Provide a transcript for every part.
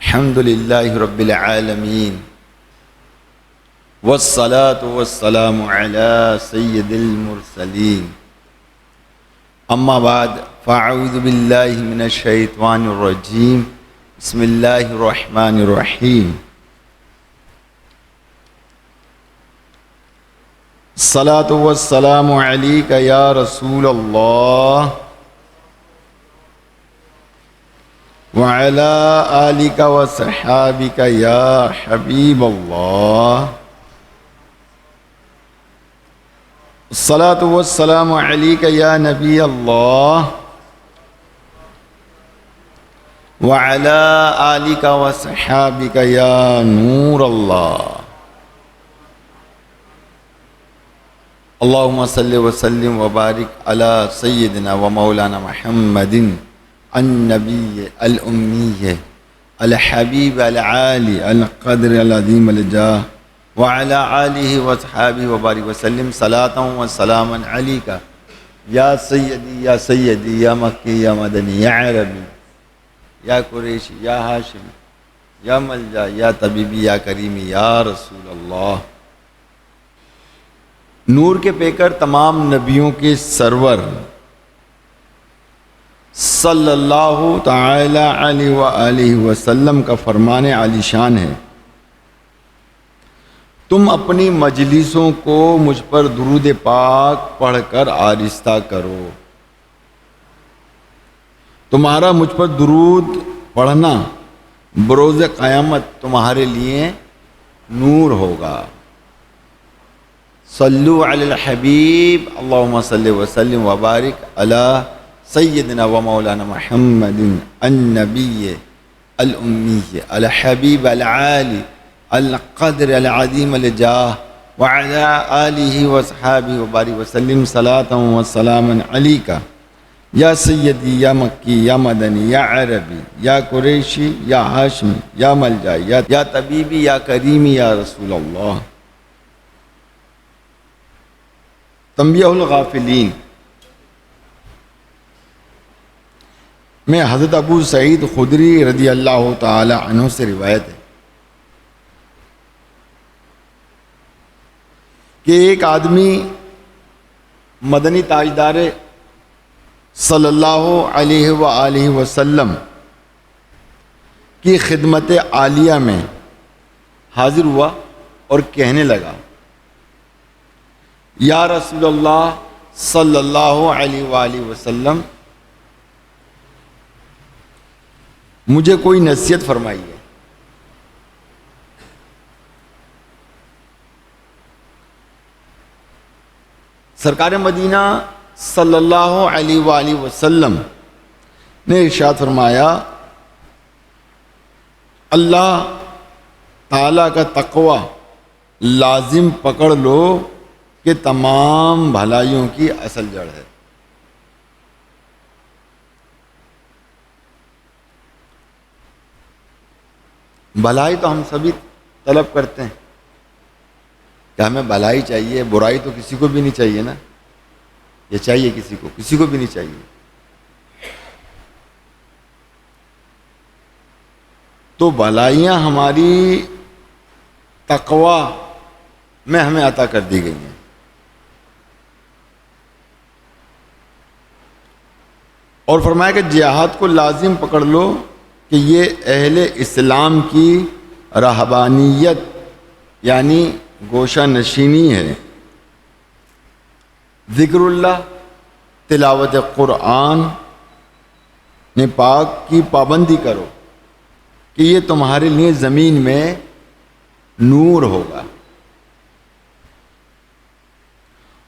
الحمد لله رب العالمين والصلاة والسلام على سيد المرسلين أما بعد فأعوذ بالله من الشيطان الرجيم بسم الله الرحمن الرحيم الصلاة والسلام عليك يا رسول الله وعلى آلك وصحابك يا حبيب الله الصلاة والسلام عليك يا نبي الله وعلى آلك وصحابك يا نور الله اللهم صل وسلم وبارك على سيدنا ومولانا محمد النبي الأمي الحبيب العالي القدر العظيم الجاه وعلى آله وصحابه وبارك وسلم صلاة وسلاما عليك يا سيدي يا سيدي يا مكي يا مدني يا عربي يا قريشي يا هاشمي يا ملجا يا طبيبي يا كريمي يا رسول اللہ. نور کے پیکر تمام نبیوں کے سرور صلی اللہ تعالی علیہ وآلہ وسلم کا فرمان عالی شان ہے، تم اپنی مجلسوں کو مجھ پر درود پاک پڑھ کر آرستہ کرو. تمہارا مجھ پر درود پڑھنا بروز قیامت تمہارے لیے نور ہوگا. صلو علی الحبیب اللہم صلی وسلم وبارک علی سیدنا و مولانا محمد النبی الامی الحبیب العالی القدر العظیم الجاہ وعلی آلہ وصحابہ وبارک وسلم صلاة و سلاما علیکہ یا سیدی یا مکی یا مدنی یا عربی یا قریشی یا ہاشمی یا ملجا یا طبیبی یا کریمی یا رسول اللہ. تنبیہ الغافلین میں حضرت ابو سعید خدری رضی اللہ تعالی عنہ سے روایت ہے کہ ایک آدمی مدنی تاجدار صلی اللہ علیہ وآلہ وسلم کی خدمت عالیہ میں حاضر ہوا اور کہنے لگا، یا رسول اللہ صلی اللہ علیہ وآلہ وسلم مجھے کوئی نصیحت فرمائیے. سرکار مدینہ صلی اللہ علیہ وآلہ وسلم نے ارشاد فرمایا، اللہ تعالیٰ کا تقوی لازم پکڑ لو کہ تمام بھلائیوں کی اصل جڑ ہے. بھلائی تو ہم سبھی طلب کرتے ہیں کہ ہمیں بھلائی چاہیے، برائی تو کسی کو بھی نہیں چاہیے نا. یہ چاہیے کسی کو بھی نہیں چاہیے. تو بھلائیاں ہماری تقوی میں ہمیں عطا کر دی گئی ہیں. اور فرمایا کہ جہاد کو لازم پکڑ لو کہ یہ اہل اسلام کی رہبانیت یعنی گوشہ نشینی ہے. ذکر اللہ، تلاوت قرآن نے پاک کی پابندی کرو کہ یہ تمہارے لیے زمین میں نور ہوگا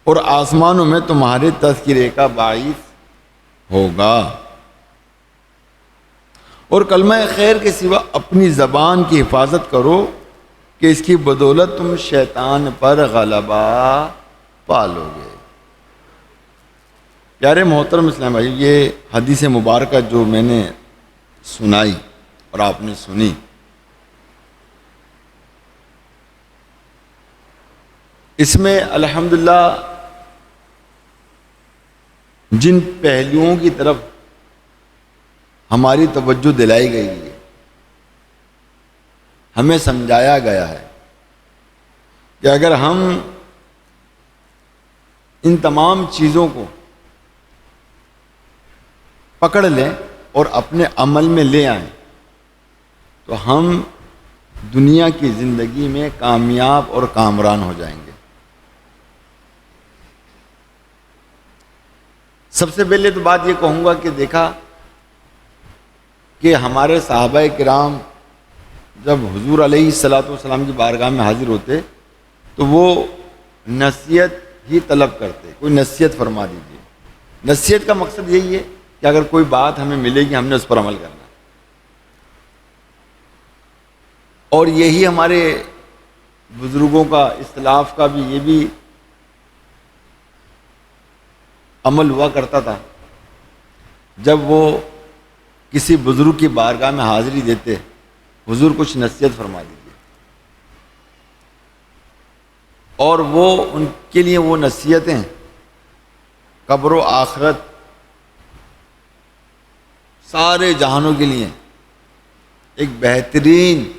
اور آسمانوں میں تمہارے تذکرے کا باعث ہوگا. اور کلمہ خیر کے سوا اپنی زبان کی حفاظت کرو کہ اس کی بدولت تم شیطان پر غلبہ پالو گے. پیارے محترم اسلام بھائی، یہ حدیث مبارکہ جو میں نے سنائی اور آپ نے سنی، اس میں الحمدللہ جن پہلوؤں کی طرف ہماری توجہ دلائی گئی ہے ہمیں سمجھایا گیا ہے کہ اگر ہم ان تمام چیزوں کو پکڑ لیں اور اپنے عمل میں لے آئیں تو ہم دنیا کی زندگی میں کامیاب اور کامران ہو جائیں گے۔ سب سے پہلے تو بات یہ کہوں گا کہ دیکھا کہ ہمارے صحابہ کرام جب حضور علیہ الصلوۃ والسلام کی بارگاہ میں حاضر ہوتے تو وہ نصیحت ہی طلب کرتے، کوئی نصیحت فرما دیجیے۔ نصیحت کا مقصد یہی ہے کہ اگر کوئی بات ہمیں ملے گی ہم نے اس پر عمل کرنا، اور یہی ہمارے بزرگوں کا، اسلاف کا بھی یہ بھی عمل ہوا کرتا تھا۔ جب وہ کسی بزرگ کی بارگاہ میں حاضری دیتے، حضور کچھ نصیحت فرما دیجیے، اور وہ ان کے لیے وہ نصیحتیں قبر و آخرت سارے جہانوں کے لیے ایک بہترین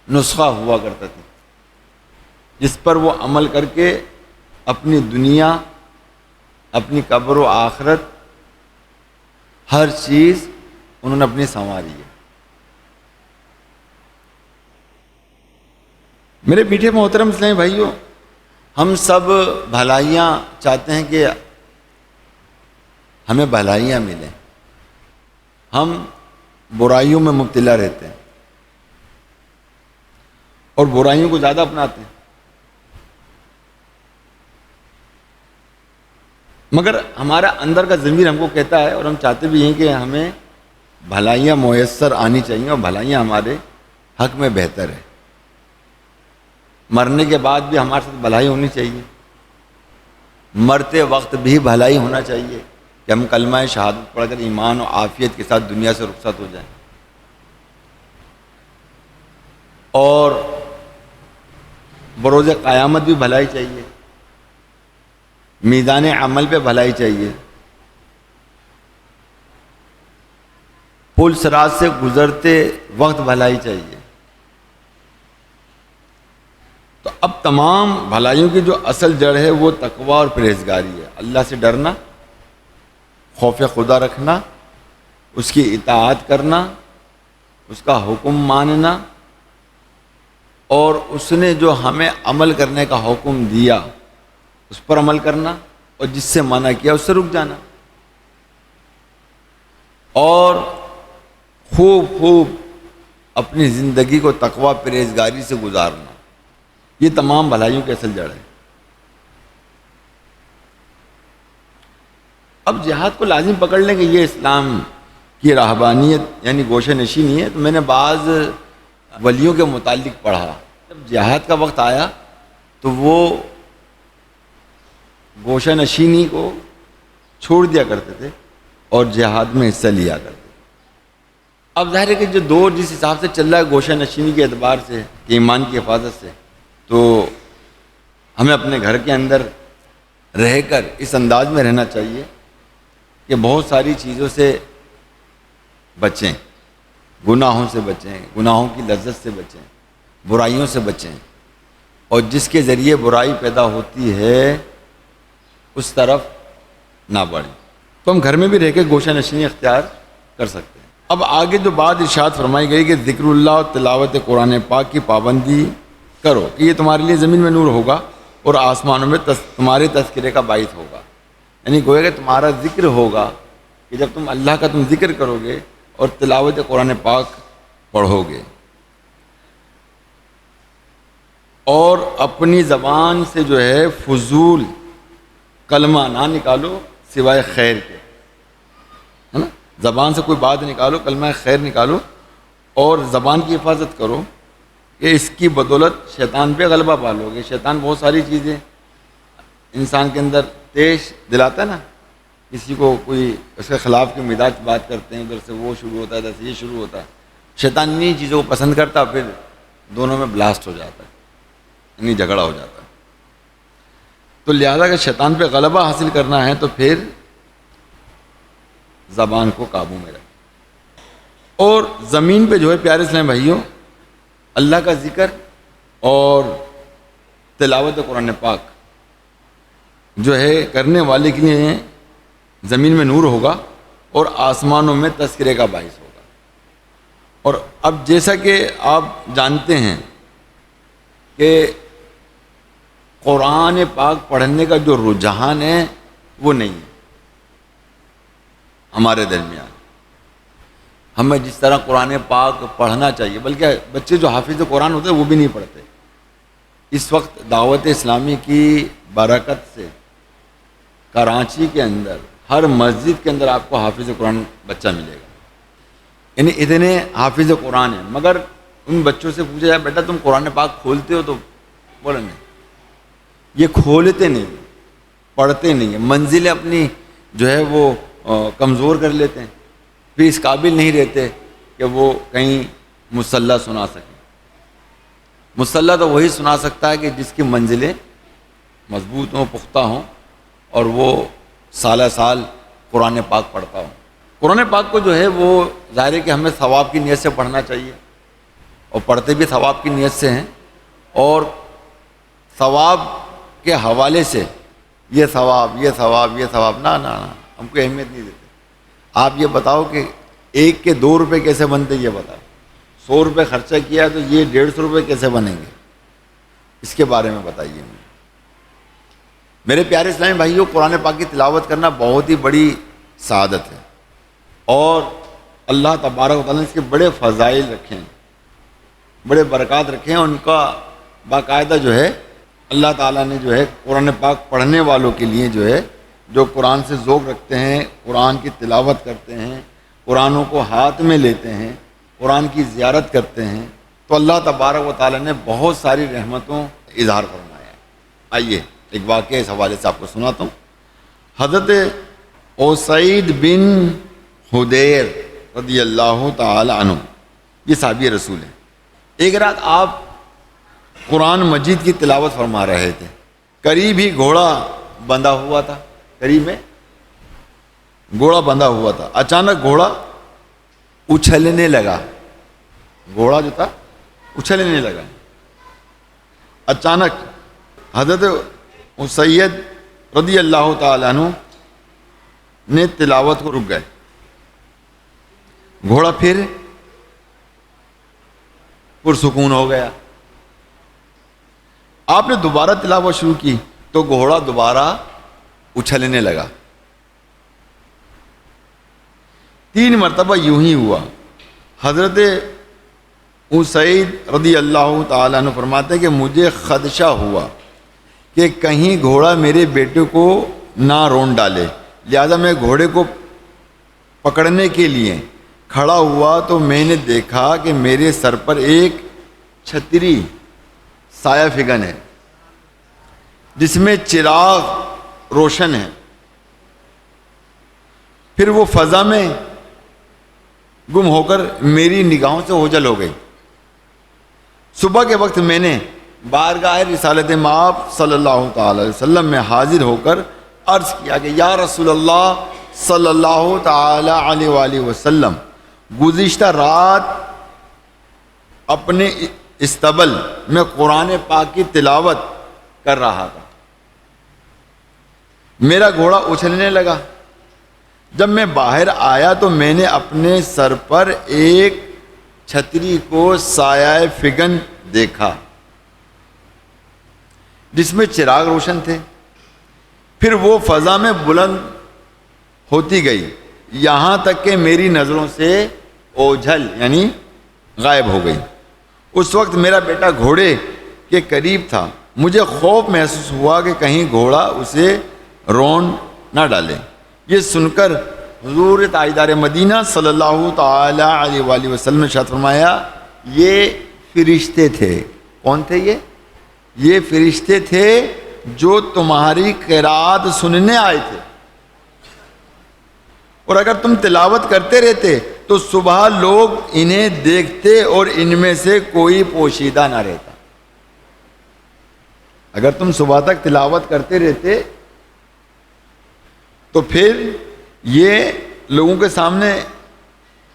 نسخہ ہوا کرتا تھا، جس پر وہ عمل کر کے اپنی دنیا، اپنی قبر و آخرت، ہر چیز انہوں نے اپنی سنواری ہے۔ میرے میٹھے محترم اسلامی بھائیوں، ہم سب بھلائیاں چاہتے ہیں کہ ہمیں بھلائیاں ملیں، ہم برائیوں میں مبتلا رہتے ہیں اور برائیوں کو زیادہ اپناتے ہیں، مگر ہمارا اندر کا ضمیر ہم کو کہتا ہے، اور ہم چاہتے بھی ہیں کہ ہمیں بھلائیاں میسر آنی چاہیے اور بھلائیاں ہمارے حق میں بہتر ہے۔ مرنے کے بعد بھی ہمارے ساتھ بھلائی ہونی چاہیے، مرتے وقت بھی بھلائی ہونا چاہیے کہ ہم کلمہ شہادت پڑھ کر ایمان و عافیت کے ساتھ دنیا سے رخصت ہو جائیں، اور بروز قیامت بھی بھلائی چاہیے، میدان عمل پہ بھلائی چاہیے، پل صراط سے گزرتے وقت بھلائی چاہیے۔ تو اب تمام بھلائیوں کی جو اصل جڑ ہے وہ تقوی اور پرہیزگاری ہے، اللہ سے ڈرنا، خوف خدا رکھنا، اس کی اطاعت کرنا، اس کا حکم ماننا، اور اس نے جو ہمیں عمل کرنے کا حکم دیا اس پر عمل کرنا، اور جس سے منع کیا اس سے رک جانا، اور خوب اپنی زندگی کو تقوی پرہیزگاری سے گزارنا، یہ تمام بھلائیوں کی اصل جڑ ہے۔ اب جہاد کو لازم پکڑ لیں کہ یہ اسلام کی راہبانیت یعنی گوشہ نشینی ہے، تو میں نے بعض ولیوں کے متعلق پڑھا، جب جہاد کا وقت آیا تو وہ گوشہ نشینی کو چھوڑ دیا کرتے تھے اور جہاد میں حصہ لیا کرتے تھے۔ اب ظاہر ہے کہ جو دور جس حساب سے چل رہا ہے گوشہ نشینی کے اعتبار سے، کہ ایمان کی حفاظت سے، تو ہمیں اپنے گھر کے اندر رہ کر اس انداز میں رہنا چاہیے کہ بہت ساری چیزوں سے بچیں، گناہوں سے بچیں، گناہوں کی لذت سے بچیں، برائیوں سے بچیں، اور جس کے ذریعے برائی پیدا ہوتی ہے اس طرف نہ بڑھیں۔ تو ہم گھر میں بھی رہ کے گوشہ نشینی اختیار کر سکتے ہیں۔ اب آگے جو بات ارشاد فرمائی گئی کہ ذکر اللہ اور تلاوت قرآن پاک کی پابندی کرو کہ یہ تمہارے لیے زمین میں نور ہوگا اور آسمانوں میں تمہارے تذکرے کا باعث ہوگا، یعنی گویا کہ تمہارا ذکر ہوگا کہ جب تم اللہ کا ذکر کرو گے اور تلاوت قرآن پاک پڑھو گے، اور اپنی زبان سے جو ہے فضول کلمہ نہ نکالو سوائے خیر کے، ہے نا، زبان سے کوئی بات نکالو، کلمہ خیر نکالو، اور زبان کی حفاظت کرو کہ اس کی بدولت شیطان پہ غلبہ پالو گے۔ شیطان بہت ساری چیزیں انسان کے اندر تیش دلاتا ہے نا، کسی کو کوئی اس کے خلاف کے مزاج بات کرتے ہیں، ادھر سے وہ شروع ہوتا ہے، ادھر سے یہ شروع ہوتا ہے، شیطان انہیں چیزوں کو پسند کرتا، پھر دونوں میں بلاسٹ ہو جاتا ہے، یعنی جھگڑا ہو جاتا ہے۔ تو لہذا کہ شیطان پہ غلبہ حاصل کرنا ہے تو پھر زبان کو قابو میں رکھ۔ اور زمین پہ جو ہے پیارے اسلام بھائیوں اللہ کا ذکر اور تلاوت قرآن پاک جو ہے کرنے والے کے لیے زمین میں نور ہوگا اور آسمانوں میں تذکرے کا باعث ہوگا۔ اور اب جیسا کہ آپ جانتے ہیں کہ قرآن پاک پڑھنے کا جو رجحان ہے وہ نہیں ہے ہمارے درمیان۔ ہمیں جس طرح قرآن پاک پڑھنا چاہیے، بلکہ بچے جو حافظ قرآن ہوتے ہیں وہ بھی نہیں پڑھتے۔ اس وقت دعوت اسلامی کی برکت سے کراچی کے اندر ہر مسجد کے اندر آپ کو حافظ قرآن بچہ ملے گا، یعنی اتنے حافظ قرآن ہیں۔ مگر ان بچوں سے پوچھا جائے بیٹا تم قرآن پاک کھولتے ہو تو بولیں نہیں، یہ کھولتے نہیں، پڑھتے نہیں ہیں، منزلیں اپنی جو ہے وہ کمزور کر لیتے ہیں، پھر اس قابل نہیں رہتے کہ وہ کہیں مصلی سنا سکیں۔ مصلی تو وہی سنا سکتا ہے کہ جس کی منزلیں مضبوط ہوں، پختہ ہوں، اور وہ سالہ سال قرآن پاک پڑھتا ہوں۔ قرآن پاک کو جو ہے وہ ظاہر ہے کہ ہمیں ثواب کی نیت سے پڑھنا چاہیے، اور پڑھتے بھی ثواب کی نیت سے ہیں، اور ثواب کے حوالے سے یہ ثواب یہ ثواب یہ ثواب نہ ہم کو اہمیت نہیں دیتے۔ آپ یہ بتاؤ کہ 1 کے 2 روپے کیسے بنتے، یہ بتاؤ 100 روپے خرچہ کیا تو یہ 150 روپے کیسے بنیں گے، اس کے بارے میں بتائیے مجھے۔ میرے پیارے اسلامی بھائیوں، قرآن پاک کی تلاوت کرنا بہت ہی بڑی سعادت ہے، اور اللہ تبارک و تعالیٰ نے اس کے بڑے فضائل رکھے ہیں، بڑے برکات رکھے ہیں۔ ان کا باقاعدہ جو ہے اللہ تعالیٰ نے جو ہے قرآن پاک پڑھنے والوں کے لیے جو ہے، جو قرآن سے ذوق رکھتے ہیں، قرآن کی تلاوت کرتے ہیں، قرآنوں کو ہاتھ میں لیتے ہیں، قرآن کی زیارت کرتے ہیں، تو اللہ تبارک و تعالیٰ نے بہت ساری رحمتوں اظہار فرمایا ہے۔ آئیے ایک واقعہ اس حوالے سے آپ کو سناتا ہوں۔ حضرت اسید بن حدیر رضی اللہ تعالی عنہ، یہ صحابی رسول ہیں۔ ایک رات آپ قرآن مجید کی تلاوت فرما رہے تھے، قریب ہی گھوڑا بندھا ہوا تھا، قریب میں گھوڑا بندھا ہوا تھا۔ اچانک گھوڑا اچھلنے لگا، گھوڑا جو تھا اچھلنے لگا۔ اچانک حضرت اسید رضی اللہ تعالیٰ عنہ نے تلاوت کو رک گئے، گھوڑا پھر پرسکون ہو گیا۔ آپ نے دوبارہ تلاوت شروع کی تو گھوڑا دوبارہ اچھلنے لگا۔ 3 مرتبہ یوں ہی ہوا۔ حضرت اسید رضی اللہ تعالیٰ عنہ فرماتے ہیں کہ مجھے خدشہ ہوا کہ کہیں گھوڑا میرے بیٹے کو نہ رون ڈالے، لہذا میں گھوڑے کو پکڑنے کے لیے کھڑا ہوا تو میں نے دیکھا کہ میرے سر پر ایک چھتری سایہ فگن ہے جس میں چراغ روشن ہے۔ پھر وہ فضا میں گم ہو کر میری نگاہوں سے اوجھل ہو گئی۔ صبح کے وقت میں نے بارگاہ رسالت مآب صلی اللہ تعالی علیہ وسلم میں حاضر ہو کر عرض کیا کہ یا رسول اللہ صلی اللہ تعالی علیہ وآلہ وسلم، گزشتہ رات اپنے استبل میں قرآن پاک کی تلاوت کر رہا تھا، میرا گھوڑا اچھلنے لگا۔ جب میں باہر آیا تو میں نے اپنے سر پر ایک چھتری کو سایہ فگن دیکھا جس میں چراغ روشن تھے۔ پھر وہ فضا میں بلند ہوتی گئی یہاں تک کہ میری نظروں سے اوجھل یعنی غائب ہو گئی۔ اس وقت میرا بیٹا گھوڑے کے قریب تھا، مجھے خوف محسوس ہوا کہ کہیں گھوڑا اسے رون نہ ڈالے۔ یہ سن کر حضور تاجدار مدینہ صلی اللہ تعالی علیہ وآلہ وسلم نے ارشاد فرمایا یہ فرشتے تھے۔ کون تھے یہ فرشتے تھے جو تمہاری قرات سننے آئے تھے، اور اگر تم تلاوت کرتے رہتے تو صبح لوگ انہیں دیکھتے اور ان میں سے کوئی پوشیدہ نہ رہتا۔ اگر تم صبح تک تلاوت کرتے رہتے تو پھر یہ لوگوں کے سامنے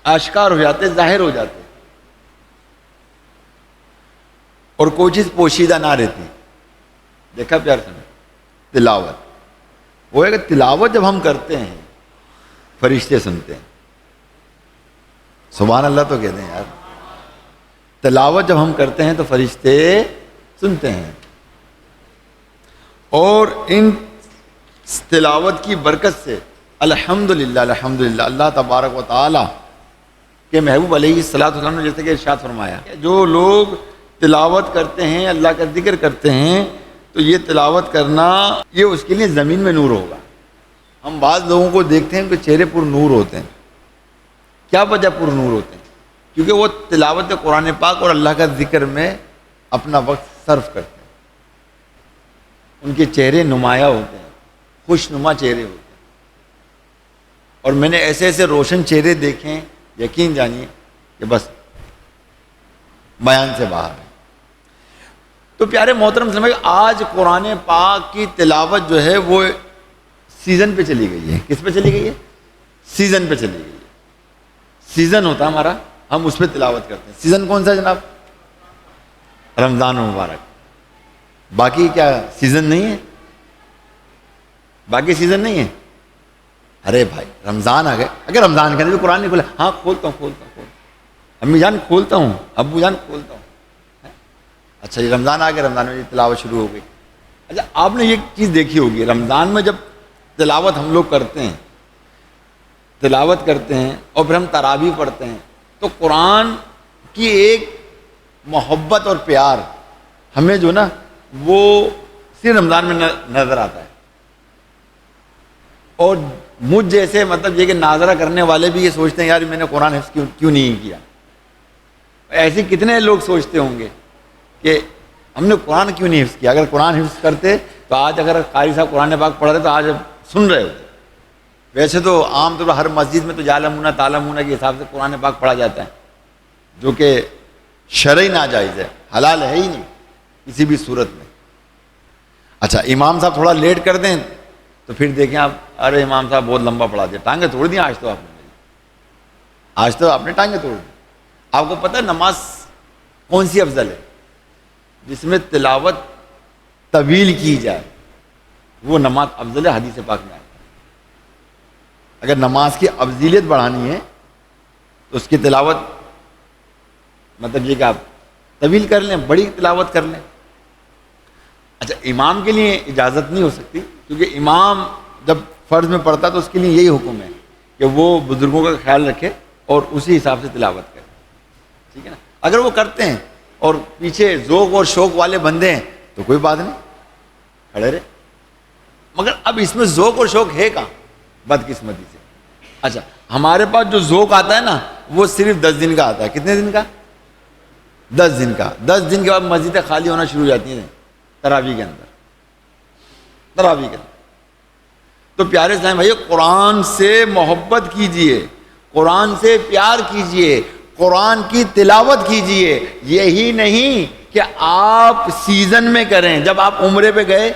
آشکار ہو جاتے، ظاہر ہو جاتے، اور کوئی چیز پوشیدہ نہ رہتی. دیکھا پیار سے؟ تلاوت وہ ہے کہ تلاوت جب ہم کرتے ہیں فرشتے سنتے ہیں. سبحان اللہ تو کہتے ہیں یار. تلاوت جب ہم کرتے ہیں تو فرشتے سنتے ہیں، اور ان تلاوت کی برکت سے الحمدللہ الحمدللہ اللہ تبارک و تعالی کے محبوب علیہ الصلوۃ والسلام نے جیسے کہ ارشاد فرمایا، جو لوگ تلاوت کرتے ہیں، اللہ کا ذکر کرتے ہیں، تو یہ تلاوت کرنا یہ اس کے لیے زمین میں نور ہوگا. ہم بعض لوگوں کو دیکھتے ہیں کہ چہرے پر نور ہوتے ہیں. کیا وجہ پر نور ہوتے ہیں؟ کیونکہ وہ تلاوت قرآن پاک اور اللہ کا ذکر میں اپنا وقت صرف کرتے ہیں. ان کے چہرے نمایاں ہوتے ہیں، خوش نما چہرے ہوتے ہیں. اور میں نے ایسے ایسے روشن چہرے دیکھے ہیں، یقین جانیے کہ بس بیان سے باہر ہے. تو پیارے محترم سمجھ، آج قرآن پاک کی تلاوت جو ہے وہ سیزن پہ چلی گئی ہے. کس پہ چلی گئی ہے؟ سیزن پہ چلی گئی ہے. سیزن ہوتا ہے ہمارا، ہم اس پہ تلاوت کرتے ہیں. سیزن کون سا ہے جناب؟ رمضان مبارک. باقی کیا سیزن نہیں ہے؟ باقی سیزن نہیں ہے. ارے بھائی رمضان آ گئے، اگر رمضان کے اندر بھی قرآن نہیں کھولا، ہاں کھولتا ہوں. امی جان کھولتا ہوں، ابو جان کھولتا ہوں. اچھا یہ رمضان آ گیا، رمضان میں تلاوت شروع ہو گئی. اچھا آپ نے یہ چیز دیکھی ہوگی، رمضان میں جب تلاوت ہم لوگ کرتے ہیں، تلاوت کرتے ہیں اور پھر ہم تراویح پڑھتے ہیں، تو قرآن کی ایک محبت اور پیار ہمیں جو نا وہ صرف رمضان میں نظر آتا ہے. اور مجھ جیسے مطلب یہ کہ ناظرہ کرنے والے بھی یہ سوچتے ہیں یار میں نے قرآن حفظ کیوں نہیں کیا. ایسے کتنے لوگ سوچتے ہوں گے کہ ہم نے قرآن کیوں نہیں حفظ کیا. اگر قرآن حفظ کرتے تو آج اگر قاری صاحب قرآن پاک پڑھ رہے تو آج سن رہے ہوتے. ویسے تو عام طور پر ہر مسجد میں تو یعلمون تعلمون کے حساب سے قرآن پاک پڑھا جاتا ہے، جو کہ شرعی ناجائز ہے، حلال ہے ہی نہیں کسی بھی صورت میں. اچھا امام صاحب تھوڑا لیٹ کر دیں تو پھر دیکھیں آپ، ارے امام صاحب بہت لمبا پڑھا دیا، ٹانگیں توڑ دیں. آج تو آپ نے ٹانگیں توڑ دی. آپ کو پتہ ہے نماز کون سی افضل ہے؟ جس میں تلاوت طویل کی جائے وہ نماز افضل ہے. حدیث پاک میں آتا ہے اگر نماز کی افضلیت بڑھانی ہے تو اس کی تلاوت مطلب یہ کہ آپ طویل کر لیں، بڑی تلاوت کر لیں. اچھا امام کے لیے اجازت نہیں ہو سکتی، کیونکہ امام جب فرض میں پڑھتا تو اس کے لیے یہی حکم ہے کہ وہ بزرگوں کا خیال رکھے اور اسی حساب سے تلاوت کرے. ٹھیک ہے نا؟ اگر وہ کرتے ہیں اور پیچھے ذوق اور شوق والے بندے ہیں تو کوئی بات نہیں، کھڑے رہے. مگر اب اس میں ذوق اور شوق ہے کہاں؟ بدقسمتی سے. اچھا ہمارے پاس جو ذوق آتا ہے نا وہ صرف 10 دن کا آتا ہے. کتنے دن کا؟ 10 دن کا. 10 دن کے بعد مسجدیں خالی ہونا شروع ہو جاتی ہیں تراویح کے اندر. تو پیارے اسلام بھائی، قرآن سے محبت کیجئے، قرآن سے پیار کیجئے، قرآن کی تلاوت کیجئے. یہی نہیں کہ آپ سیزن میں کریں. جب آپ عمرے پہ گئے،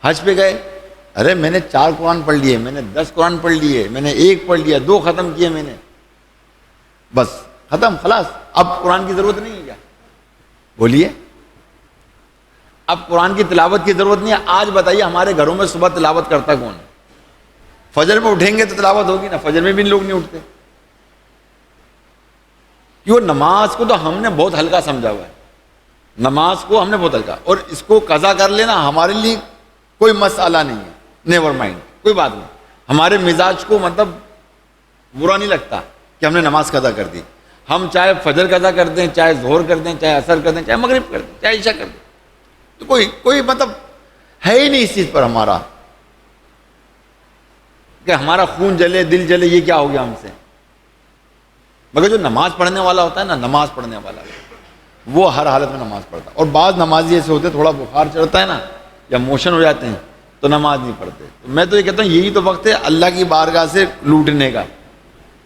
حج پہ گئے، ارے میں نے 4 قرآن پڑھ لیے، میں نے 10 قرآن پڑھ لیے، میں نے 1 پڑھ لیا، 2 ختم کیے میں نے، بس ختم خلاص. اب قرآن کی ضرورت نہیں ہے کیا؟ بولیے. اب قرآن کی تلاوت کی ضرورت نہیں ہے. آج بتائیے ہمارے گھروں میں صبح تلاوت کرتا کون ہے؟ فجر میں اٹھیں گے تو تلاوت ہوگی نا، فجر میں بھی لوگ نہیں اٹھتے. کیوں؟ نماز کو تو ہم نے بہت ہلکا سمجھا ہوا ہے. نماز کو ہم نے بہت ہلکا، اور اس کو قضا کر لینا ہمارے لیے کوئی مسئلہ نہیں ہے. نیور مائنڈ، کوئی بات نہیں. ہمارے مزاج کو مطلب برا نہیں لگتا کہ ہم نے نماز قضا کر دی. ہم چاہے فجر قضا کر دیں، چاہے ظہر کر دیں، چاہے عصر کر دیں، چاہے مغرب کر دیں، چاہے عشاء کر دیں، تو کوئی مطلب ہے ہی نہیں اس چیز پر ہمارا کہ ہمارا خون جلے، دل جلے، یہ کیا ہو گیا ہم سے. مگر جو نماز پڑھنے والا ہوتا ہے نا، نماز پڑھنے والا وہ ہر حالت میں نماز پڑھتا ہے. اور بعض نمازی ایسے ہوتے ہیں تھوڑا بخار چڑھتا ہے نا یا موشن ہو جاتے ہیں تو نماز نہیں پڑھتے. میں تو یہ کہتا ہوں یہی تو وقت ہے اللہ کی بارگاہ سے لوٹنے کا،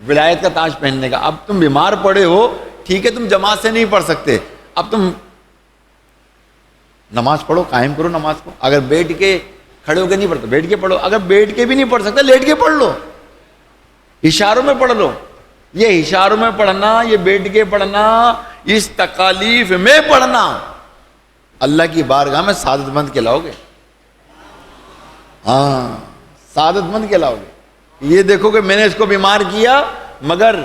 ولایت کا تاج پہننے کا. اب تم بیمار پڑے ہو، ٹھیک ہے تم جماعت سے نہیں پڑھ سکتے، اب تم نماز پڑھو، قائم کرو نماز کو. اگر بیٹھ کے کھڑے ہو کے نہیں پڑھتے بیٹھ کے پڑھو، اگر بیٹھ کے بھی نہیں پڑھ سکتے لیٹ کے پڑھ لو، اشاروں میں پڑھ لو. یہ اشاروں میں پڑھنا، یہ بیٹھ کے پڑھنا، اس تکالیف میں پڑھنا، اللہ کی بارگاہ میں سعادت مند کہلاؤ گے. ہاں سعادت مند کہلاؤ گے. یہ دیکھو کہ میں نے اس کو بیمار کیا، مگر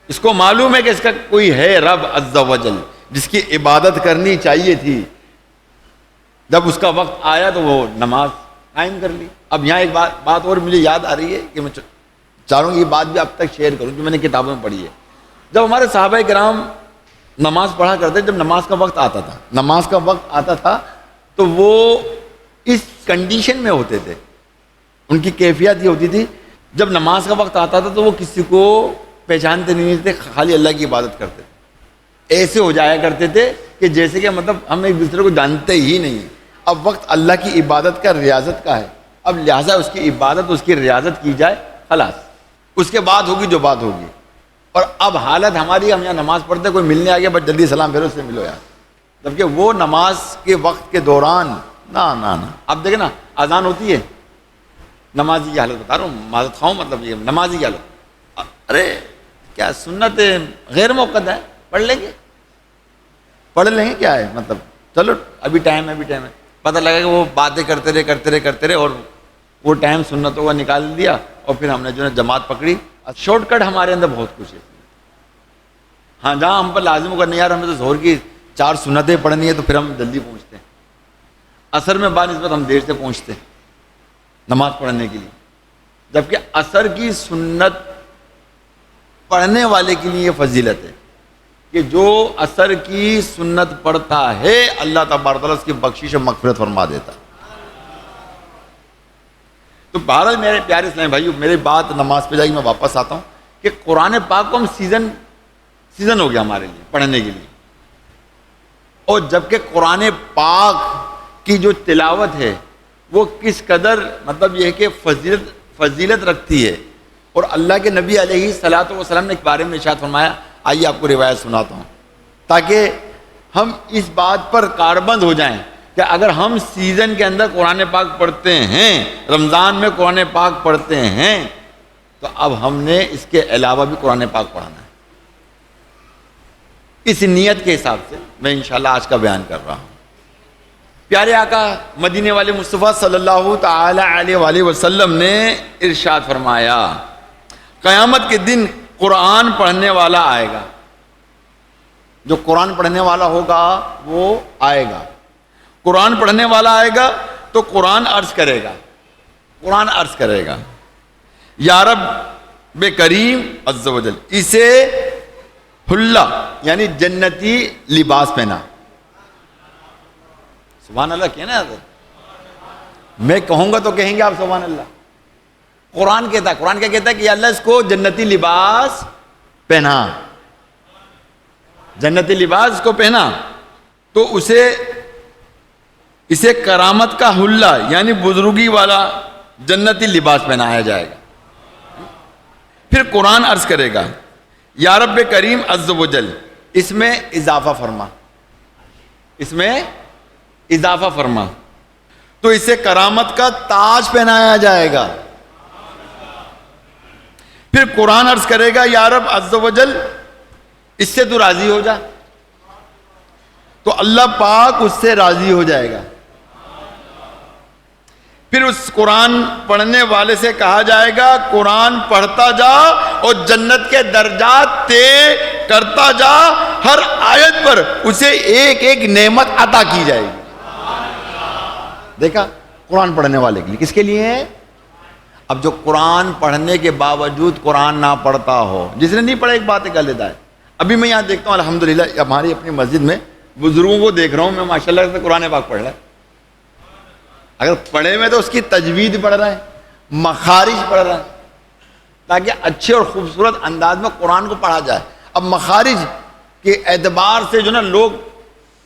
اس کو معلوم ہے کہ اس کا کوئی ہے رب عز و جل جس کی عبادت کرنی چاہیے تھی. جب اس کا وقت آیا تو وہ نماز قائم کر لی. اب یہاں ایک بات اور مجھے یاد آ رہی ہے کہ میں چاہ رہا ہوں یہ بات بھی اب تک شیئر کروں جو میں نے کتابوں میں پڑھی ہے. جب ہمارے صحابہ کرام نماز پڑھا کرتے، جب نماز کا وقت آتا تھا تو وہ اس کنڈیشن میں ہوتے تھے. ان کی کیفیت یہ ہوتی تھی جب نماز کا وقت آتا تھا تو وہ کسی کو پہچانتے نہیں تھے، خالی اللہ کی عبادت کرتے تھے. ایسے ہو جایا کرتے تھے کہ جیسے کہ مطلب ہم ایک دوسرے کو جانتے ہی نہیں ہیں. اب وقت اللہ کی عبادت کا، ریاضت کا ہے. اب لہٰذا اس کی عبادت، اس کی ریاضت کی جائے، خلاص اس کے بعد ہوگی جو بات ہوگی. اور اب حالت ہماری، ہم یہاں نماز پڑھتے کوئی ملنے آ گیا بس جلدی سلام پھر اس سے ملو یار، جبکہ وہ نماز کے وقت کے دوران نا. اب دیکھیں نا اذان ہوتی ہے، نمازی کی حالت بتا رہا ہوں، معذرت خواہوں مطلب یہ نمازی کی حالت، ارے کیا سنت غیر موقت ہے، پڑھ لیں گے کیا ہے مطلب، چلو ابھی ٹائم ہے. پتہ لگا کہ وہ باتیں کرتے رہے اور وہ ٹائم سنتوں کا نکال دیا اور پھر ہم نے جو ہے جماعت پکڑی. شارٹ کٹ ہمارے اندر بہت کچھ ہے. ہاں جہاں ہم پر لازم ہوگا نہیں یار ہمیں تو ظہر کی 4 سنتیں پڑھنی ہے تو پھر ہم جلدی پہنچتے ہیں. عصر میں بنسبت ہم دیر سے پہنچتے ہیں نماز پڑھنے کے لیے، جبکہ عصر کی سنت پڑھنے والے کے لیے یہ فضیلت ہے کہ جو عصر کی سنت پڑھتا ہے اللہ تبارک و تعالیٰ اس کی بخشش و مغفرت فرما دیتا. تو بہرحال میرے پیارے اسلامی بھائیو، میری بات نماز پہ جائے گی، میں واپس آتا ہوں کہ قرآن پاک کو ہم سیزن ہو گیا ہمارے لیے پڑھنے کے لیے. اور جبکہ قرآن پاک کی جو تلاوت ہے وہ کس قدر مطلب یہ ہے کہ فضیلت رکھتی ہے. اور اللہ کے نبی علیہ الصلوۃ والسلام نے ایک بارے میں ارشاد فرمایا، آئیے آپ کو روایت سناتا ہوں تاکہ ہم اس بات پر کاربند ہو جائیں کہ اگر ہم سیزن کے اندر قرآن پاک پڑھتے ہیں، رمضان میں قرآن پاک پڑھتے ہیں، تو اب ہم نے اس کے علاوہ بھی قرآن پاک پڑھنا ہے. اس نیت کے حساب سے میں انشاءاللہ آج کا بیان کر رہا ہوں. پیارے آقا مدینے والے مصطفیٰ صلی اللہ تعالی علیہ وآلہ وسلم نے ارشاد فرمایا، قیامت کے دن قرآن پڑھنے والا آئے گا. جو قرآن پڑھنے والا ہوگا وہ آئے گا. قرآن پڑھنے والا آئے گا تو قرآن عرض کرے گا یا رب کریم عز و جل، اسے حلہ یعنی جنتی لباس پہنا. سبحان اللہ کہنا ہے، میں کہوں گا تو کہیں گے آپ سبحان اللہ. قرآن کہتا ہے، قرآن کیا کہتا ہے کہ اللہ اس کو جنتی لباس پہنا، جنتی لباس کو پہنا تو اسے کرامت کا حلہ یعنی بزرگی والا جنتی لباس پہنایا جائے گا. پھر قرآن عرض کرے گا یا رب کریم عز و جل، اس میں اضافہ فرما تو اسے کرامت کا تاج پہنایا جائے گا. پھر قرآن عرض کرے گا یا رب عز و جل، اس سے تو راضی ہو جا، تو اللہ پاک اس سے راضی ہو جائے گا. پھر اس قرآن پڑھنے والے سے کہا جائے گا قرآن پڑھتا جا اور جنت کے درجات طے کرتا جا، ہر آیت پر اسے ایک ایک نعمت عطا کی جائے گی. دیکھا قرآن پڑھنے والے کے لیے، کس کے لیے ہے؟ اب جو قرآن پڑھنے کے باوجود قرآن نہ پڑھتا ہو، جس نے نہیں پڑھا ایک بات کر لیتا ہے. ابھی میں یہاں دیکھتا ہوں الحمدللہ ہماری اپنی مسجد میں بزرگوں کو دیکھ رہا ہوں میں، ماشاءاللہ سے قرآن پاک پڑھ رہا ہے. اگر پڑھے میں تو اس کی تجوید پڑھ رہا ہے، مخارج پڑھ رہا ہے، تاکہ اچھے اور خوبصورت انداز میں قرآن کو پڑھا جائے. اب مخارج کے اعتبار سے جو نا لوگ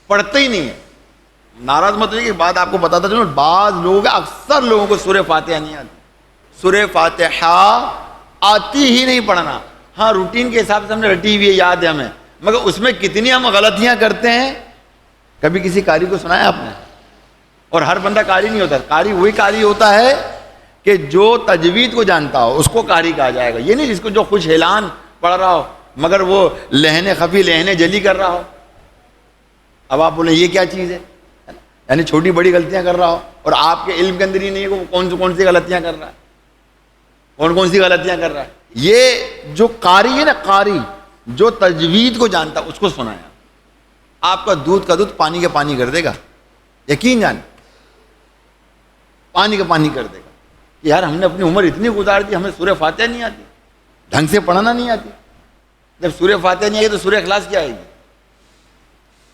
پڑھتے ہی نہیں ہیں. ناراض مت ہوئیے کہ بات آپ کو بتاتا چلوں، بعض لوگ اکثر لوگوں کو سورہ فاتحہ نہیں آتی، سورہ فاتحہ آتی ہی نہیں پڑھنا. ہاں روٹین کے حساب سے ہم نے رٹی ہوئی ہے، یاد ہے ہمیں، مگر اس میں کتنی ہم غلطیاں کرتے ہیں. کبھی کسی قاری کو سنایا آپ نے؟ اور ہر بندہ قاری نہیں ہوتا، قاری وہی قاری ہوتا ہے کہ جو تجوید کو جانتا ہو اس کو قاری کہا جائے گا. یہ نہیں جس کو جو خوش اعلان پڑھ رہا ہو مگر وہ لہنے خفی لہنے جلی کر رہا ہو. اب آپ بولیں یہ کیا چیز ہے؟ یعنی چھوٹی بڑی غلطیاں کر رہا ہو اور آپ کے علم کے اندر ہی نہیں ہے کہ وہ کون سی غلطیاں کر رہا ہے, کون سی غلطیاں کر رہا ہے. یہ جو قاری ہے نا, قاری جو تجوید کو جانتا اس کو سنایا, آپ کا دودھ پانی کا پانی کر دے گا, یقین جان پانی کا پانی کر دے گا. یار ہم نے اپنی عمر اتنی گزار دی, ہمیں سورہ فاتحہ نہیں آتی, ڈھنگ سے پڑھنا نہیں آتی. جب سورہ فاتحہ نہیں آئی تو سورہ اخلاص کیا آئے گی؟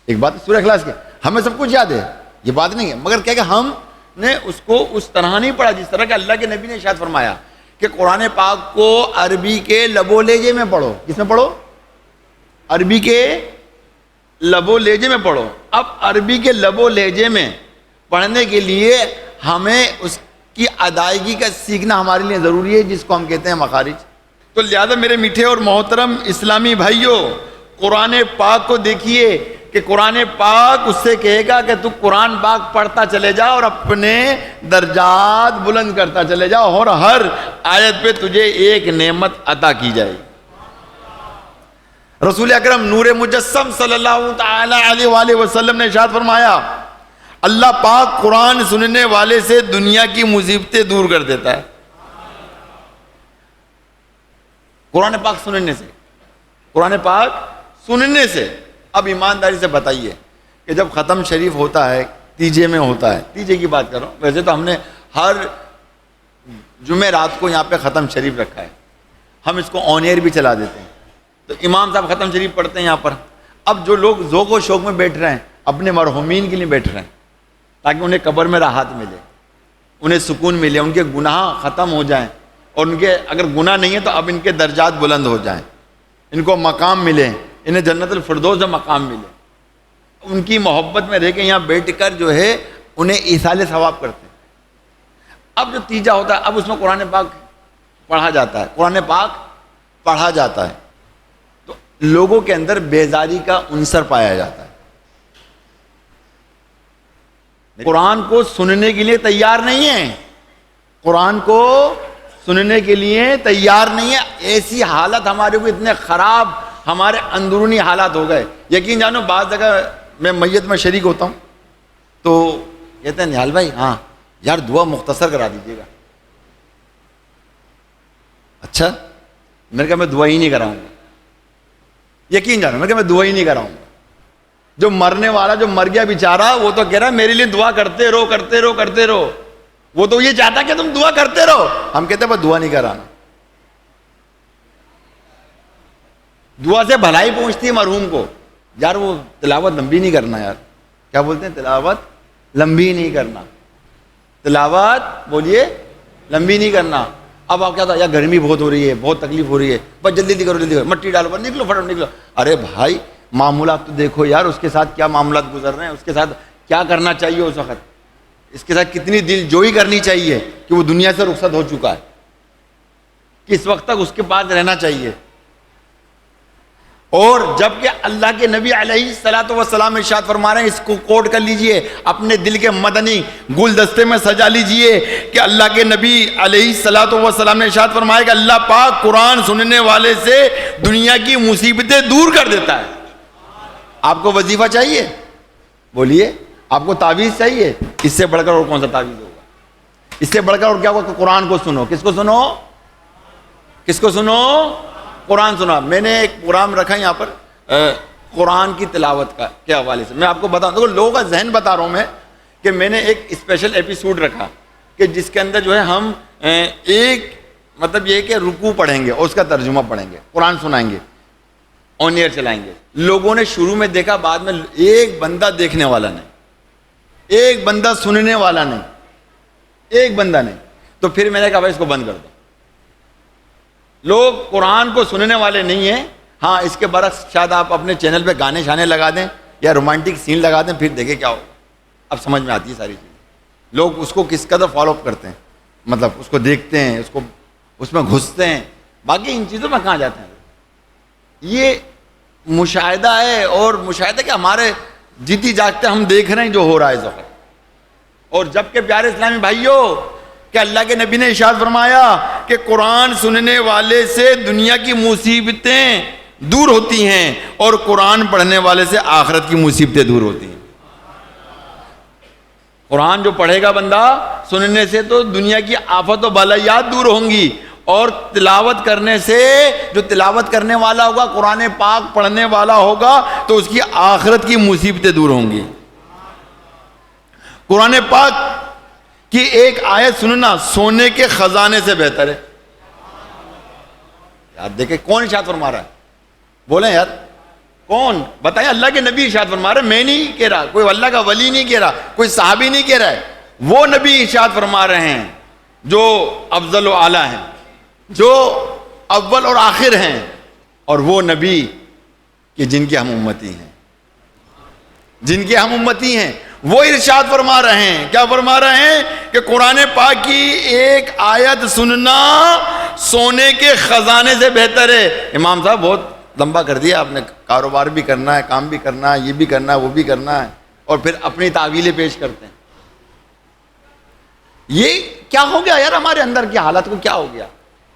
ایک بات سورہ اخلاص کیا, ہمیں سب کچھ یاد ہے, یہ بات نہیں ہے, مگر کیا کہ ہم نے اس کو اس طرح نہیں پڑھا جس طرح کہ اللہ کے نبی نے ارشاد فرمایا کہ قرآن پاک کو عربی کے لب و لہجے میں پڑھو. کس میں پڑھو؟ عربی کے لب و لہجے میں پڑھو. اب عربی کے لب و لہجے میں پڑھنے کے لیے ہمیں اس کی ادائیگی کا سیکھنا ہمارے لیے ضروری ہے, جس کو ہم کہتے ہیں مخارج. تو لہذا میرے میٹھے اور محترم اسلامی بھائیوں, قرآن پاک کو دیکھیے کہ قرآن پاک اس سے کہے گا کہ تو قرآن پاک پڑھتا چلے جا اور اپنے درجات بلند کرتا چلے جا, اور ہر آیت پہ تجھے ایک نعمت عطا کی جائے. رسول اکرم نور مجسم صلی اللہ تعالی علیہ وآلہ وسلم نے ارشاد فرمایا, اللہ پاک قرآن سننے والے سے دنیا کی مصیبتیں دور کر دیتا ہے. قرآن پاک سننے سے, قرآن پاک سننے سے. اب ایمانداری سے بتائیے کہ جب ختم شریف ہوتا ہے, تیجے میں ہوتا ہے, تیجے کی بات کر رہا ہوں, ویسے تو ہم نے ہر جمعہ رات کو یہاں پہ ختم شریف رکھا ہے, ہم اس کو آن ایئر بھی چلا دیتے ہیں. تو امام صاحب ختم شریف پڑھتے ہیں یہاں پر. اب جو لوگ ذوق و شوق میں بیٹھ رہے ہیں, اپنے مرحومین کے لیے بیٹھ رہے ہیں تاکہ انہیں قبر میں راحت ملے, انہیں سکون ملے, ان کے گناہ ختم ہو جائیں, اور ان کے اگر گناہ نہیں ہے تو اب ان کے درجات بلند ہو جائیں, ان کو مقام ملے, انہیں جنت الفردوس میں مقام ملے. ان کی محبت میں رہ کے یہاں بیٹھ کر جو ہے انہیں ایصال ثواب کرتے ہیں. اب جو تیجا ہوتا ہے, اب اس میں قرآن پاک پڑھا جاتا ہے, قرآن پاک پڑھا جاتا ہے, تو لوگوں کے اندر بیزاری کا عنصر پایا جاتا ہے. قرآن کو سننے کے لیے تیار نہیں ہے, قرآن کو سننے کے لیے تیار نہیں ہے. ایسی حالت ہمارے کو اتنے خراب ہمارے اندرونی حالات ہو گئے. یقین جانو بعض جگہ میں میت میں شریک ہوتا ہوں تو کہتے ہیں نہال بھائی ہاں یار دعا مختصر کرا دیجیے گا. اچھا, میں نے کہا میں دعا ہی نہیں کراؤں گا. یقین جانو میں کہا میں دعا ہی نہیں کراؤں گا. جو مرنے والا جو مر گیا بیچارہ, وہ تو کہہ رہا ہے میرے لیے دعا کرتے رہو کرتے رہو کرتے رہو. وہ تو یہ چاہتا کہ تم دعا کرتے رہو. ہم کہتے ہیں بس دعا نہیں کرانا. دعا سے بھلائی پہنچتی ہے مرحوم کو. یار وہ تلاوت لمبی نہیں کرنا, یار کیا بولتے ہیں, تلاوت لمبی نہیں کرنا, تلاوت بولیے لمبی نہیں کرنا. اب آپ کیا تھا, یار گرمی بہت ہو رہی ہے, بہت تکلیف ہو رہی ہے, بس جلدی کرو جلدی کرو, مٹی ڈالو, بس نکلو فٹافٹ نکلو. ارے بھائی معاملات تو دیکھو یار, اس کے ساتھ کیا معاملات گزر رہے ہیں, اس کے ساتھ کیا کرنا چاہیے اس وقت, اس کے ساتھ کتنی دل جوئی کرنی چاہیے کہ وہ دنیا سے رخصت ہو چکا ہے, کس وقت تک اس کے پاس رہنا چاہیے. اور جبکہ اللہ کے نبی علیہ الصلوۃ والسلام ارشاد فرما رہے ہیں, اس کو کوٹ کر لیجئے, اپنے دل کے مدنی گلدستے میں سجا لیجئے کہ اللہ کے نبی علیہ الصلوۃ والسلام نے ارشاد فرمایا کہ اللہ پاک قرآن سننے والے سے دنیا کی مصیبتیں دور کر دیتا ہے. آپ کو وظیفہ چاہیے, بولیے, آپ کو تعویذ چاہیے, اس سے بڑھ کر اور کون سا تعویذ ہوگا, اس سے بڑھ کر اور کیا ہوگا. قرآن کو سنو. کس کو سنو, کس کو سنو, قرآن سنا. میں نے ایک پروگرام رکھا یہاں پر قرآن کی تلاوت کا کے حوالے سے. میں آپ کو بتاؤں, دیکھو لوگوں کا ذہن بتا رہا ہوں میں کہ میں نے ایک اسپیشل ایپیسوڈ رکھا کہ جس کے اندر جو ہے ہم ایک مطلب یہ کہ رکوع پڑھیں گے اور اس کا ترجمہ پڑھیں گے, قرآن سنائیں گے, آن ایئر چلائیں گے. لوگوں نے شروع میں دیکھا, بعد میں ایک بندہ دیکھنے والا نہیں, ایک بندہ سننے والا نہیں, ایک بندہ نہیں. تو پھر میں نے کہا بھائی اس کو بند کر دو. لوگ قرآن کو سننے والے نہیں ہیں. ہاں اس کے برعکس شاید آپ اپنے چینل پہ گانے شانے لگا دیں یا رومانٹک سین لگا دیں, پھر دیکھیں کیا ہوگا. اب سمجھ میں آتی ہے ساری چیزیں. لوگ اس کو کس قدر فالو اپ کرتے ہیں, مطلب اس کو دیکھتے ہیں, اس کو اس میں گھستے ہیں, باقی ان چیزوں میں کہاں جاتے ہیں. یہ مشاہدہ ہے, اور مشاہدہ کہ ہمارے جیتی جاگتے ہم دیکھ رہے ہیں جو ہو رہا ہے اس وقت. اور جب کہ پیارے اسلامی بھائیوں کہ اللہ کے نبی نے ارشاد فرمایا کہ قرآن سننے والے سے دنیا کی مصیبتیں دور ہوتی ہیں اور قرآن پڑھنے والے سے آخرت کی مصیبتیں دور ہوتی ہیں۔ قرآن جو پڑھے گا بندہ سننے سے تو دنیا کی آفت و بلایات دور ہوں گی، اور تلاوت کرنے سے جو تلاوت کرنے والا ہوگا، قرآن پاک پڑھنے والا ہوگا، تو اس کی آخرت کی مصیبتیں دور ہوں گی۔ قرآن پاک کی ایک آیت سننا سونے کے خزانے سے بہتر ہے۔ یار دیکھیں کون ارشاد فرما رہا ہے، بولیں یار کون بتائیں؟ اللہ کے نبی ارشاد فرما رہے ہیں، میں نہیں کہہ رہا، کوئی اللہ کا ولی نہیں کہہ رہا، کوئی صحابی نہیں کہہ رہا ہے، وہ نبی ارشاد فرما رہے ہیں جو افضل و اعلیٰ ہیں، جو اول اور آخر ہیں، اور وہ نبی کہ جن کے ہم امتی ہیں، جن کے ہم امتی ہیں، وہ ارشاد فرما رہے ہیں، کیا فرما رہے ہیں کہ قرآن پاک کی ایک آیت سننا سونے کے خزانے سے بہتر ہے۔ امام صاحب بہت لمبا کر دیا آپ نے، کاروبار بھی کرنا ہے، کام بھی کرنا ہے، یہ بھی کرنا ہے، وہ بھی کرنا ہے، اور پھر اپنی تعویلیں پیش کرتے ہیں۔ یہ کیا ہو گیا یار، ہمارے اندر کی حالت کو کیا ہو گیا؟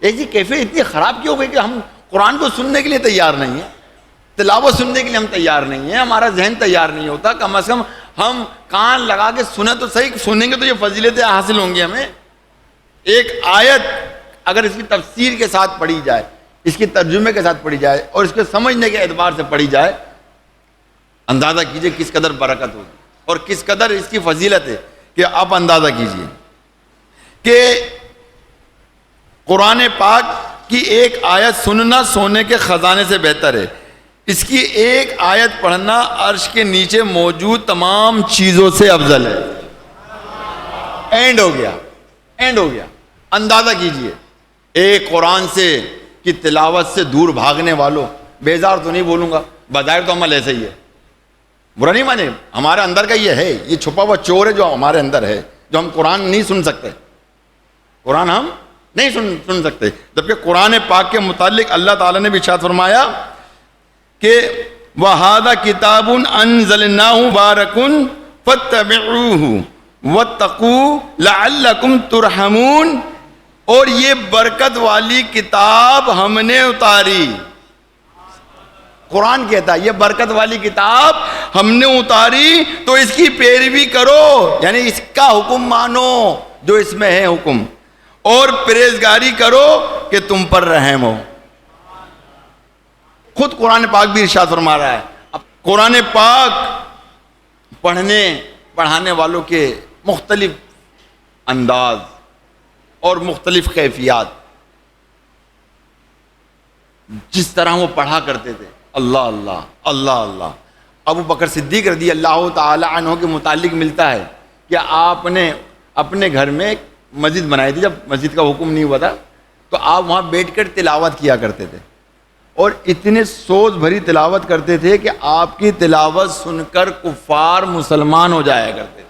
ایسی کیفیت اتنی خراب کیوں ہو گئی کہ ہم قرآن کو سننے کے لیے تیار نہیں ہیں، تلاوت سننے کے لیے ہم تیار نہیں ہیں، ہمارا ذہن تیار نہیں ہوتا۔ کم از کم ہم کان لگا کے سنیں تو صحیح، سنیں گے تو یہ فضیلتیں حاصل ہوں گی ہمیں۔ ایک آیت اگر اس کی تفسیر کے ساتھ پڑھی جائے، اس کی ترجمے کے ساتھ پڑھی جائے، اور اس کے سمجھنے کے اعتبار سے پڑھی جائے، اندازہ کیجئے کس قدر برکت ہوگی اور کس قدر اس کی فضیلت ہے۔ کہ آپ اندازہ کیجئے کہ قرآن پاک کی ایک آیت سننا سونے کے خزانے سے بہتر ہے، اس کی ایک آیت پڑھنا عرش کے نیچے موجود تمام چیزوں سے افضل ہے۔ اینڈ ہو گیا، اینڈ ہو گیا۔ اندازہ کیجئے ایک قرآن سے کی تلاوت سے دور بھاگنے والوں، بیزار تو نہیں بولوں گا، بظاہر تو عمل ایسے ہی ہے، برا نہیں مانے، ہمارے اندر کا یہ ہے، یہ چھپا ہوا چور ہے جو ہمارے اندر ہے، جو ہم قرآن نہیں سن سکتے، قرآن ہم نہیں سن سکتے۔ جبکہ قرآن پاک کے متعلق اللہ تعالیٰ نے بھی ارشاد فرمایا کہ وَهَذَا كِتَابٌ أَنزَلْنَاهُ مُبَارَكٌ فَاتَّبِعُوهُ وَاتَّقُوا لَعَلَّكُمْ تُرْحَمُونَ، اور یہ برکت والی کتاب ہم نے اتاری۔ قرآن کہتا ہے یہ برکت والی کتاب ہم نے اتاری تو اس کی پیروی کرو، یعنی اس کا حکم مانو جو اس میں ہے حکم، اور پرہیزگاری کرو کہ تم پر رحم ہو۔ خود قرآن پاک بھی ارشاد فرما رہا ہے۔ اب قرآن پاک پڑھنے پڑھانے والوں کے مختلف انداز اور مختلف کیفیات، جس طرح وہ پڑھا کرتے تھے، اللہ اللہ اللہ اللہ۔ ابو بکر صدیق رضی اللہ تعالی عنہ کے متعلق ملتا ہے کہ آپ نے اپنے گھر میں ایک مسجد بنائی تھی، جب مسجد کا حکم نہیں ہوا تھا تو آپ وہاں بیٹھ کر تلاوت کیا کرتے تھے، اور اتنے سوز بھری تلاوت کرتے تھے کہ آپ کی تلاوت سن کر کفار مسلمان ہو جایا کرتے تھے،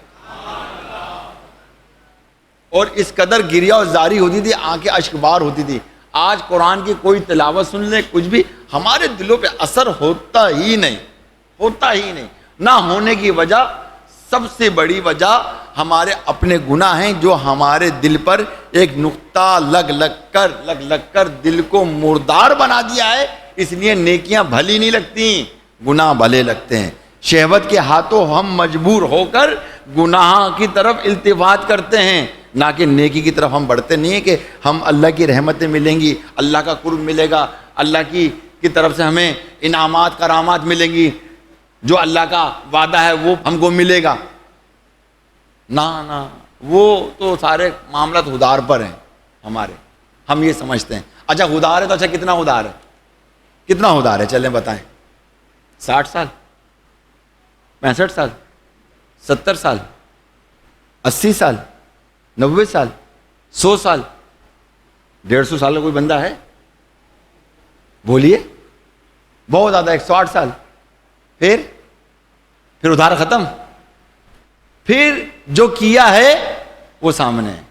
اور اس قدر گریہ اور زاری ہوتی تھی، آنکھیں اشکبار ہوتی تھی۔ آج قرآن کی کوئی تلاوت سن لے، کچھ بھی، ہمارے دلوں پہ اثر ہوتا ہی نہیں، ہوتا ہی نہیں۔ نہ ہونے کی وجہ، سب سے بڑی وجہ ہمارے اپنے گناہ ہیں، جو ہمارے دل پر ایک نقطہ لگ لگ کر دل کو مردار بنا دیا ہے، اس لیے نیکیاں بھلی نہیں لگتی، گناہ بھلے لگتے ہیں۔ شہوت کے ہاتھوں ہم مجبور ہو کر گناہ کی طرف التفات کرتے ہیں، نہ کہ نیکی کی طرف ہم بڑھتے نہیں ہیں کہ ہم اللہ کی رحمتیں ملیں گی، اللہ کا قرب ملے گا، اللہ کی طرف سے ہمیں انعامات کرامات ملیں گی، جو اللہ کا وعدہ ہے وہ ہم کو ملے گا۔ نہ وہ تو سارے معاملات ادار پر ہیں ہمارے، ہم یہ سمجھتے ہیں۔ اچھا ادار ہے تو اچھا کتنا ادار ہے، کتنا ادار ہے چلیں بتائیں؟ 60 سال، 65 سال، 70 سال، 80 سال، 90 سال، 100 سال، 150 سال کا کوئی بندہ ہے؟ بولیے، بہت زیادہ 108 سال، پھر ادھار ختم، پھر جو کیا ہے وہ سامنے ہے۔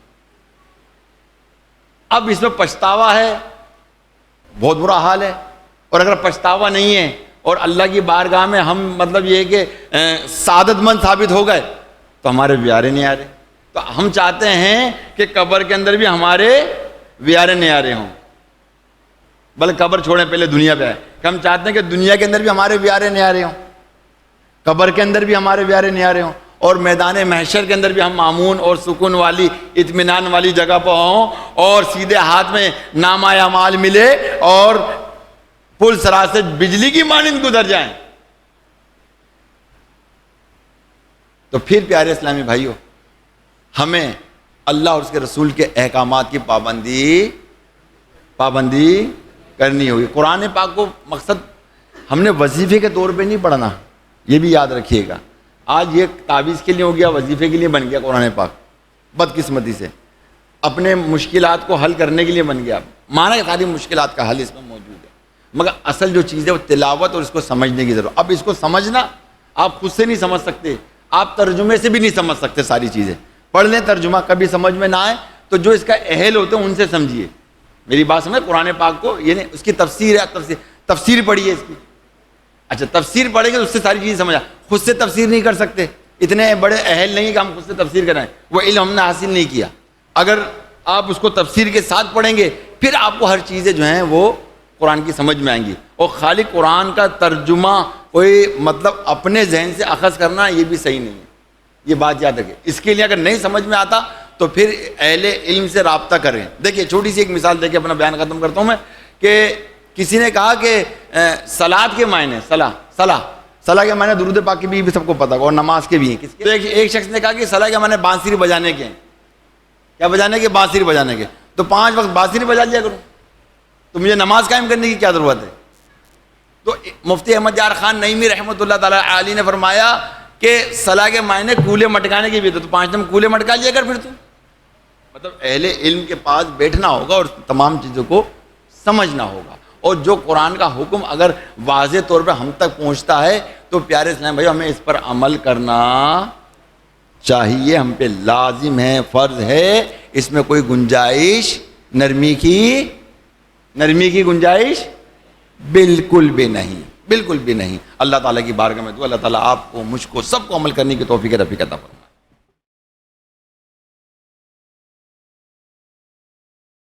اب اس میں پچھتاوا ہے، بہت برا حال ہے، اور اگر پچھتاوا نہیں ہے اور اللہ کی بارگاہ میں ہم مطلب یہ ہے کہ سعادت مند ثابت ہو گئے تو ہمارے پیارے نہیں آ رہے، تو ہم چاہتے ہیں کہ قبر کے اندر بھی ہمارے ویارے نیارے ہوں، بلکہ قبر چھوڑیں پہلے دنیا پہ آئے کہ ہم چاہتے ہیں کہ دنیا کے اندر بھی ہمارے ویارے نیارے ہوں، قبر کے اندر بھی ہمارے پیارے نیارے ہوں، اور میدان محشر کے اندر بھی ہم مامون اور سکون والی اطمینان والی جگہ پہ ہوں، اور سیدھے ہاتھ میں نامہ اعمال ملے اور پل صراط سے بجلی کی مانند گزر جائیں۔ تو پھر پیارے اسلامی بھائیوں، ہمیں اللہ اور اس کے رسول کے احکامات کی پابندی کرنی ہوگی۔ قرآن پاک کو مقصد ہم نے وظیفے کے طور پہ نہیں پڑھنا، یہ بھی یاد رکھیے گا۔ آج یہ تعویذ کے لیے ہو گیا، وظیفے کے لیے بن گیا قرآن پاک، بدقسمتی سے اپنے مشکلات کو حل کرنے کے لیے بن گیا۔ مانا کہ ساری مشکلات کا حل اس میں موجود ہے، مگر اصل جو چیز ہے وہ تلاوت اور اس کو سمجھنے کی ضرورت۔ اب اس کو سمجھنا آپ خود سے نہیں سمجھ سکتے، آپ ترجمے سے بھی نہیں سمجھ سکتے ساری چیزیں۔ پڑھ لیں ترجمہ، کبھی سمجھ میں نہ آئے تو جو اس کا اہل ہوتے ہیں ان سے سمجھیے۔ میری بات سمجھ، قرآن پاک کو یعنی اس کی تفسیر ہے، تفسیر پڑھیے اس کی۔ اچھا تفسیر پڑھیں گے تو اس سے ساری چیزیں سمجھا، خود سے تفسیر نہیں کر سکتے، اتنے بڑے اہل نہیں کہ ہم خود سے تفسیر کرائیں، وہ علم ہم نے حاصل نہیں کیا۔ اگر آپ اس کو تفسیر کے ساتھ پڑھیں گے پھر آپ کو ہر چیزیں جو ہیں وہ قرآن کی سمجھ میں آئیں گی۔ اور خالی قرآن کا ترجمہ کوئی مطلب اپنے ذہن سے اخذ کرنا یہ بھی صحیح نہیں ہے، یہ بات یاد رکھیں۔ اس کے لیے اگر نہیں سمجھ میں آتا تو پھر اہل علم سے رابطہ کریں۔ دیکھیے چھوٹی سی ایک مثال دے کے اپنا بیان ختم کرتا ہوں میں، کہ کسی نے کہا کہ صلاۃ کے معنی صلاح کے معنی درود پاک کے بھی سب کو پتہ اور نماز کے بھی ہیں۔ کس کے؟ تو ایک شخص نے کہا کہ صلاح کے معنی بانسری بجانے کے ہیں۔ کیا بجانے کے؟ بانسری بجانے کے۔ تو 5 وقت بانسری بجا لیا کروں، تو مجھے نماز قائم کرنے کی کیا ضرورت ہے؟ تو مفتی احمد یار خان نعیمی رحمۃ اللہ تعالی علیہ نے فرمایا کہ صلاح کے معنی کولے مٹکانے کے بھی تھے، تو 5 دم کولے مٹکا لیا کر پھر تو۔ مطلب اہل علم کے پاس بیٹھنا ہوگا اور تمام چیزوں کو سمجھنا ہوگا، اور جو قرآن کا حکم اگر واضح طور پہ ہم تک پہنچتا ہے تو پیارے اسلام بھائی ہمیں اس پر عمل کرنا چاہیے، ہم پہ لازم ہے، فرض ہے، اس میں کوئی گنجائش نرمی کی گنجائش بالکل بھی نہیں۔ اللہ تعالیٰ کی بارگاہ میں دعا، اللہ تعالیٰ آپ کو، مجھ کو، سب کو عمل کرنے کی توفیق رفیق عطا فرمائے۔